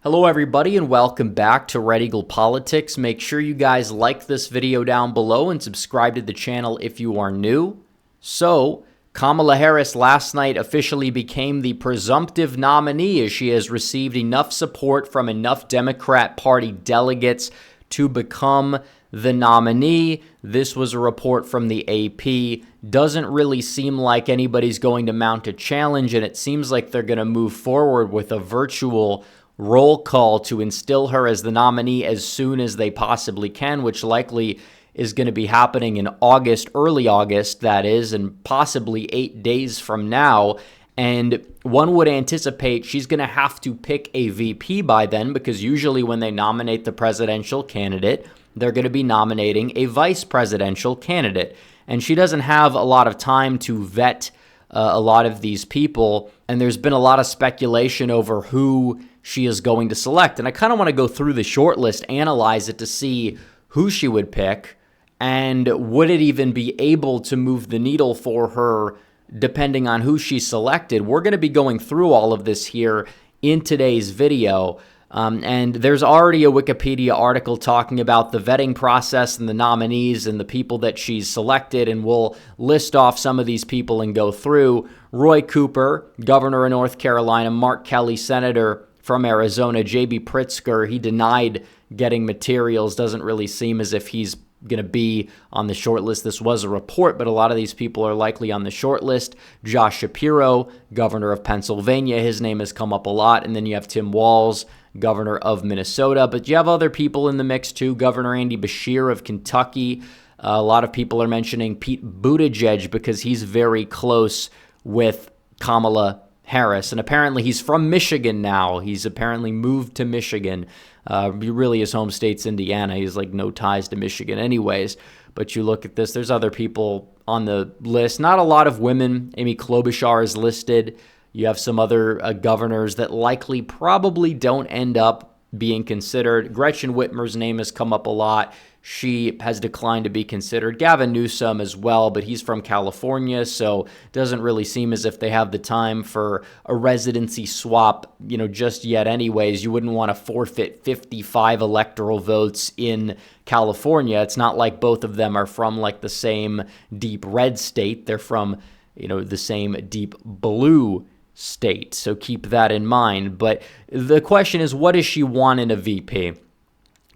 Hello everybody and welcome back to Red Eagle Politics. Make sure you guys like this video down below and subscribe to the channel if you are new. So, Kamala Harris last night officially became the presumptive nominee as she has received enough support from enough Democrat Party delegates to become the nominee. This was a report from the AP. Doesn't really seem like anybody's going to mount a challenge, and it seems like they're going to move forward with a virtual roll call to instill her as the nominee as soon as they possibly can, which likely is going to be happening in August, early August, that is, and possibly 8 days from now. And one would anticipate she's going to have to pick a VP by then, because usually when they nominate the presidential candidate, they're going to be nominating a vice presidential candidate. And she doesn't have a lot of time to vet a lot of these people. And there's been a lot of speculation over who she is going to select. And I kind of want to go through the shortlist, analyze it to see who she would pick, and would it even be able to move the needle for her depending on who she selected. We're going to be going through all of this here in today's video. And there's already a Wikipedia article talking about the vetting process and the nominees and the people that she's selected, and we'll list off some of these people and go through. Roy Cooper, governor of North Carolina; Mark Kelly, senator from Arizona; J.B. Pritzker, he denied getting materials. Doesn't really seem as if he's going to be on the short list. This was a report, but a lot of these people are likely on the short list. Josh Shapiro, governor of Pennsylvania, his name has come up a lot. And then you have Tim Walz, governor of Minnesota. But you have other people in the mix too. Governor Andy Beshear of Kentucky. A lot of people are mentioning Pete Buttigieg because he's very close with Kamala Harris, and apparently he's from Michigan now. He's apparently moved to Michigan. Really, his home state's Indiana. He's like no ties to Michigan anyways. But you look at this, there's other people on the list. Not a lot of women. Amy Klobuchar is listed. You have some other governors that likely probably don't end up being considered. Gretchen Whitmer's name has come up a lot. She has declined to be considered. Gavin Newsom as well, but he's from California, so it doesn't really seem as if they have the time for a residency swap, just yet anyways. You wouldn't want to forfeit 55 electoral votes in California. It's not like both of them are from like the same deep red state. They're from, the same deep blue state. So keep that in mind. But the question is, what does she want in a VP?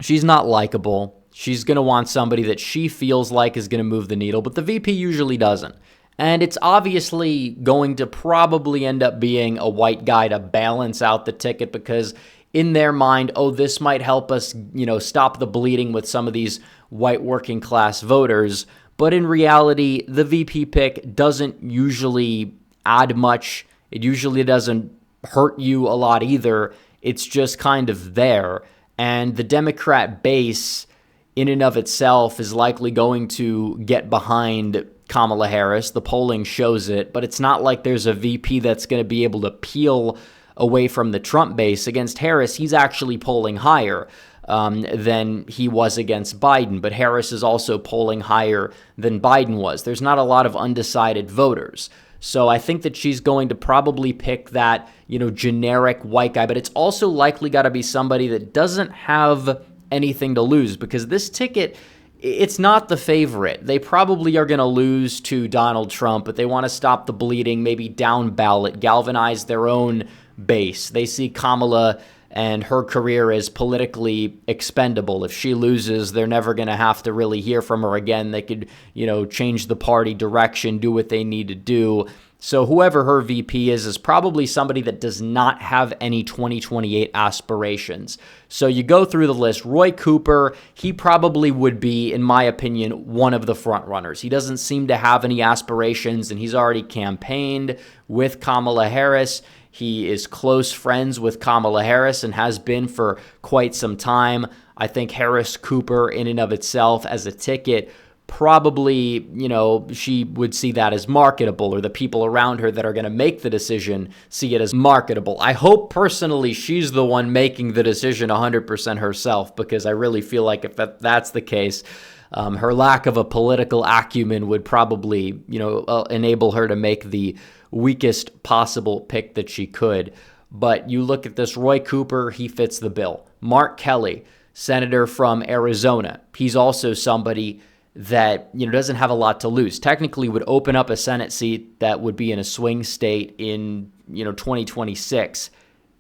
She's not likable. She's going to want somebody that she feels like is going to move the needle, but the VP usually doesn't. And it's obviously going to probably end up being a white guy to balance out the ticket, because in their mind, this might help us, stop the bleeding with some of these white working class voters. But in reality, the VP pick doesn't usually add much. It usually doesn't hurt you a lot either. It's just kind of there. And the Democrat base in and of itself is likely going to get behind Kamala Harris. The polling shows it, but it's not like there's a VP that's going to be able to peel away from the Trump base. Against Harris, he's actually polling higher than he was against Biden, but Harris is also polling higher than Biden was. There's not a lot of undecided voters. So I think that she's going to probably pick that, generic white guy, but it's also likely got to be somebody that doesn't have anything to lose, because this ticket, it's not the favorite. They probably are going to lose to Donald Trump, but they want to stop the bleeding, maybe down ballot, galvanize their own base. They see Kamala and her career as politically expendable. If she loses, they're never going to have to really hear from her again. They could, change the party direction, do what they need to do. So whoever her VP is probably somebody that does not have any 2028 aspirations. So you go through the list. Roy Cooper, he probably would be, in my opinion, one of the front runners. He doesn't seem to have any aspirations, and he's already campaigned with Kamala Harris. He is close friends with Kamala Harris and has been for quite some time. I think Harris Cooper in and of itself as a ticket, probably, she would see that as marketable, or the people around her that are going to make the decision see it as marketable. I hope personally she's the one making the decision 100% herself, because I really feel like if that's the case, her lack of a political acumen would probably, enable her to make the weakest possible pick that she could. But you look at this Roy Cooper, he fits the bill. Mark Kelly, senator from Arizona, he's also somebody that, doesn't have a lot to lose. Technically would open up a Senate seat that would be in a swing state in, 2026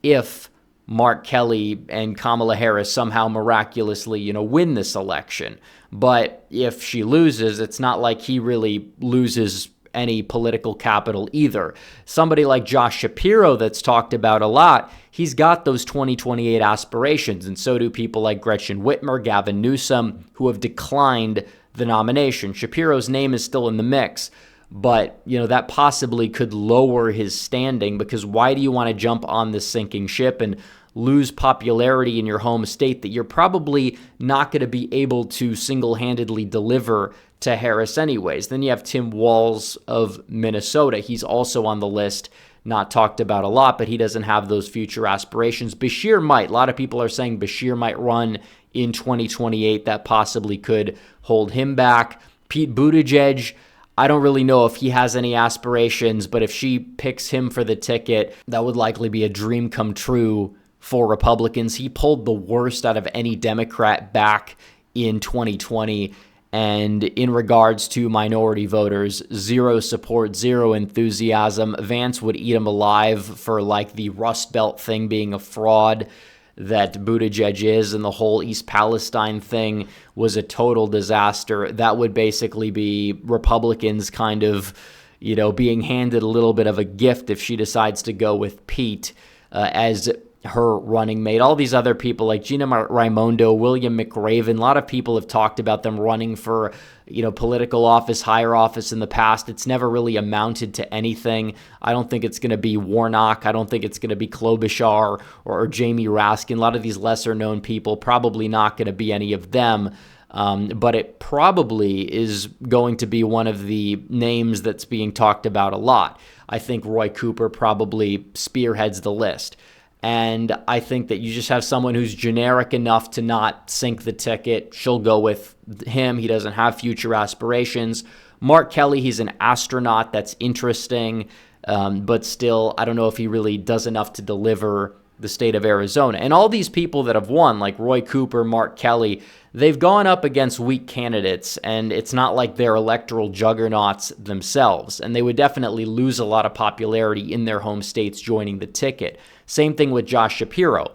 if Mark Kelly and Kamala Harris somehow miraculously, win this election. But if she loses, it's not like he really loses any political capital either. Somebody like Josh Shapiro that's talked about a lot, he's got those 2028 aspirations, and so do people like Gretchen Whitmer, Gavin Newsom, who have declined the nomination. Shapiro's name is still in the mix, but that possibly could lower his standing, because why do you want to jump on this sinking ship and lose popularity in your home state that you're probably not going to be able to single-handedly deliver to Harris anyways? Then you have Tim Walz of Minnesota. He's also on the list, not talked about a lot, but he doesn't have those future aspirations. Beshear might. A lot of people are saying Beshear might run in 2028. That possibly could hold him back. Pete Buttigieg, I don't really know if he has any aspirations, but if she picks him for the ticket, that would likely be a dream come true for Republicans. He pulled the worst out of any Democrat back in 2020. And in regards to minority voters, zero support, zero enthusiasm. Vance would eat him alive for like the Rust Belt thing being a fraud that Buttigieg is, and the whole East Palestine thing was a total disaster. That would basically be Republicans kind of, being handed a little bit of a gift if she decides to go with Pete as her running mate. All these other people like Gina Raimondo, William McRaven, a lot of people have talked about them running for, political office, higher office in the past. It's never really amounted to anything. I don't think it's going to be Warnock. I don't think it's going to be Klobuchar or Jamie Raskin. A lot of these lesser known people, probably not going to be any of them. But it probably is going to be one of the names that's being talked about a lot. I think Roy Cooper probably spearheads the list. And I think that you just have someone who's generic enough to not sink the ticket. She'll go with him. He doesn't have future aspirations. Mark Kelly, he's an astronaut. That's interesting. But still, I don't know if he really does enough to deliver the state of Arizona. And all these people that have won, like Roy Cooper, Mark Kelly, they've gone up against weak candidates, and it's not like they're electoral juggernauts themselves. And they would definitely lose a lot of popularity in their home states joining the ticket. Same thing with Josh Shapiro.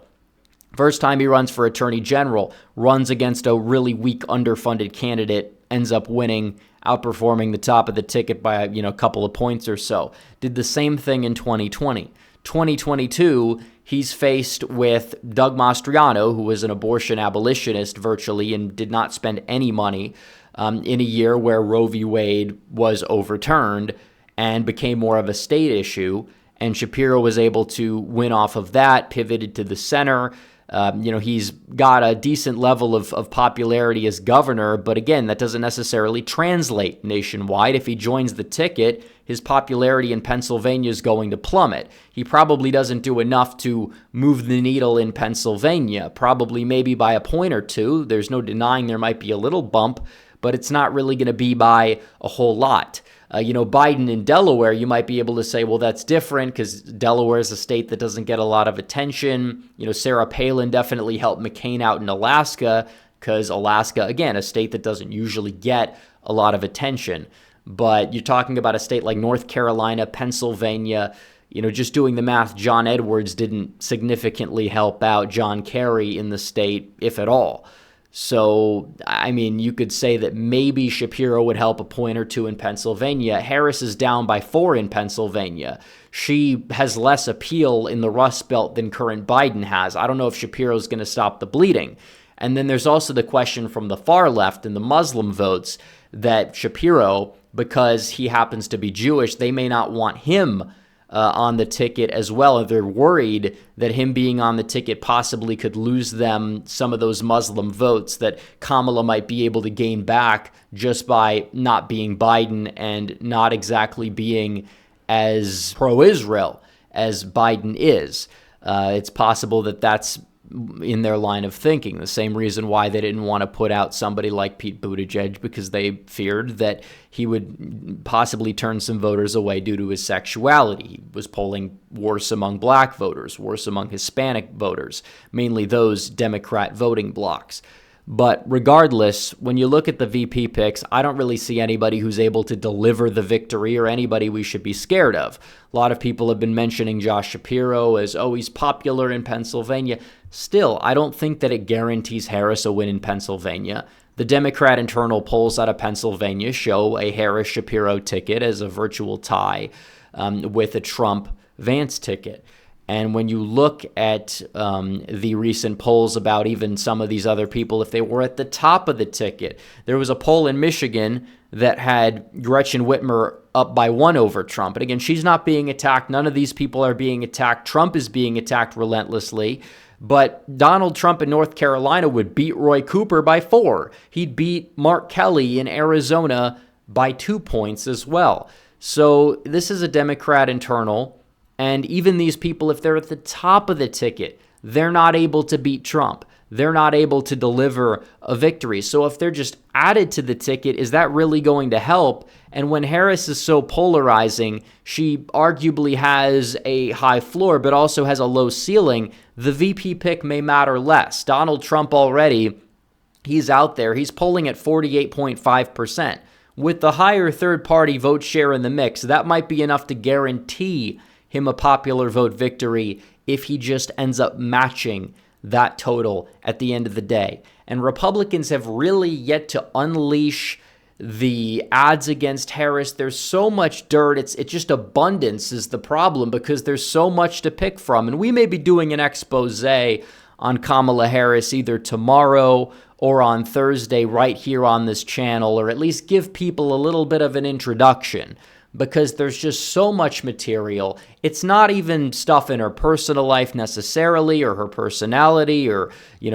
First time he runs for attorney general, runs against a really weak, underfunded candidate, ends up winning, outperforming the top of the ticket by a couple of points or so. Did the same thing in 2020. 2022, he's faced with Doug Mastriano, who was an abortion abolitionist virtually and did not spend any money in a year where Roe v. Wade was overturned and became more of a state issue. And Shapiro was able to win off of that, pivoted to the center. He's got a decent level of popularity as governor, but again, that doesn't necessarily translate nationwide. If he joins the ticket, his popularity in Pennsylvania is going to plummet. He probably doesn't do enough to move the needle in Pennsylvania, probably maybe by a point or two. There's no denying there might be a little bump, but it's not really going to be by a whole lot. Biden in Delaware, you might be able to say, well, that's different because Delaware is a state that doesn't get a lot of attention. Sarah Palin definitely helped McCain out in Alaska because Alaska, again, a state that doesn't usually get a lot of attention. But you're talking about a state like North Carolina, Pennsylvania, just doing the math, John Edwards didn't significantly help out John Kerry in the state, if at all. So, you could say that maybe Shapiro would help a point or two in Pennsylvania. Harris is down by 4 in Pennsylvania. She has less appeal in the Rust Belt than current Biden has. I don't know if Shapiro's going to stop the bleeding. And then there's also the question from the far left and the Muslim votes that Shapiro, because he happens to be Jewish, they may not want him on the ticket as well. They're worried that him being on the ticket possibly could lose them some of those Muslim votes that Kamala might be able to gain back just by not being Biden and not exactly being as pro-Israel as Biden is. It's possible that that's in their line of thinking. The same reason why they didn't want to put out somebody like Pete Buttigieg, because they feared that he would possibly turn some voters away due to his sexuality. He was polling worse among black voters, worse among Hispanic voters, mainly those Democrat voting blocs. But regardless, when you look at the VP picks, I don't really see anybody who's able to deliver the victory or anybody we should be scared of. A lot of people have been mentioning Josh Shapiro as, oh, he's popular in Pennsylvania. Still, I don't think that it guarantees Harris a win in Pennsylvania. The Democrat internal polls out of Pennsylvania show a Harris-Shapiro ticket as a virtual tie with a Trump-Vance ticket. And when you look at the recent polls about even some of these other people, if they were at the top of the ticket, there was a poll in Michigan that had Gretchen Whitmer up by 1 over Trump. And again, she's not being attacked. None of these people are being attacked. Trump is being attacked relentlessly. But Donald Trump in North Carolina would beat Roy Cooper by 4. He'd beat Mark Kelly in Arizona by 2 points as well. So this is a Democrat internal. And even these people, if they're at the top of the ticket, they're not able to beat Trump. They're not able to deliver a victory. So if they're just added to the ticket, is that really going to help? And when Harris is so polarizing, she arguably has a high floor, but also has a low ceiling. The VP pick may matter less. Donald Trump already, he's out there. He's polling at 48.5%. With the higher third-party vote share in the mix, that might be enough to guarantee him a popular vote victory if he just ends up matching that total at the end of the day. And Republicans have really yet to unleash the ads against Harris. There's so much dirt. It's just abundance is the problem because there's so much to pick from. And we may be doing an expose on Kamala Harris either tomorrow or on Thursday right here on this channel, or at least give people a little bit of an introduction, because there's just so much material. It's not even stuff in her personal life necessarily, or her personality, or,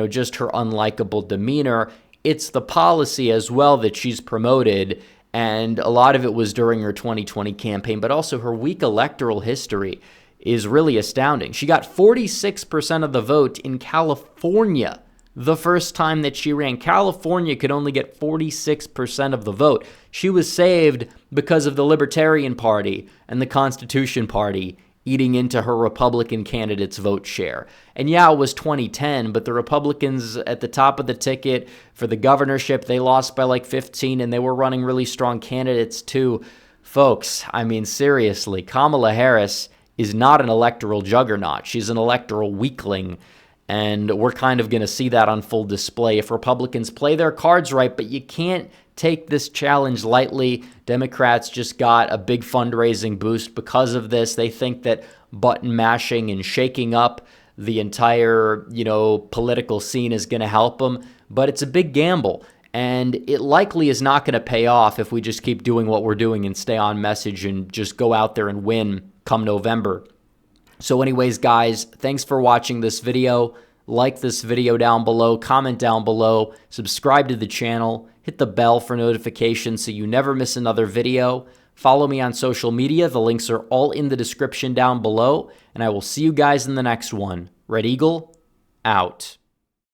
just her unlikable demeanor. It's the policy as well that she's promoted, and a lot of it was during her 2020 campaign, but also her weak electoral history is really astounding. She got 46% of the vote in California the first time that she ran. California could only get 46% of the vote. She was saved because of the Libertarian Party and the Constitution Party eating into her Republican candidate's vote share. And yeah, it was 2010, but the Republicans at the top of the ticket for the governorship, they lost by like 15, and they were running really strong candidates too. Folks, I mean, seriously, Kamala Harris is not an electoral juggernaut. She's an electoral weakling. And we're kind of going to see that on full display if Republicans play their cards right, but you can't take this challenge lightly. Democrats just got a big fundraising boost because of this. They think that button mashing and shaking up the entire, political scene is going to help them, but it's a big gamble. And it likely is not going to pay off if we just keep doing what we're doing and stay on message and just go out there and win come November. So anyways, guys, thanks for watching this video. Like this video down below, comment down below, subscribe to the channel, hit the bell for notifications so you never miss another video. Follow me on social media. The links are all in the description down below, and I will see you guys in the next one. Red Eagle, out.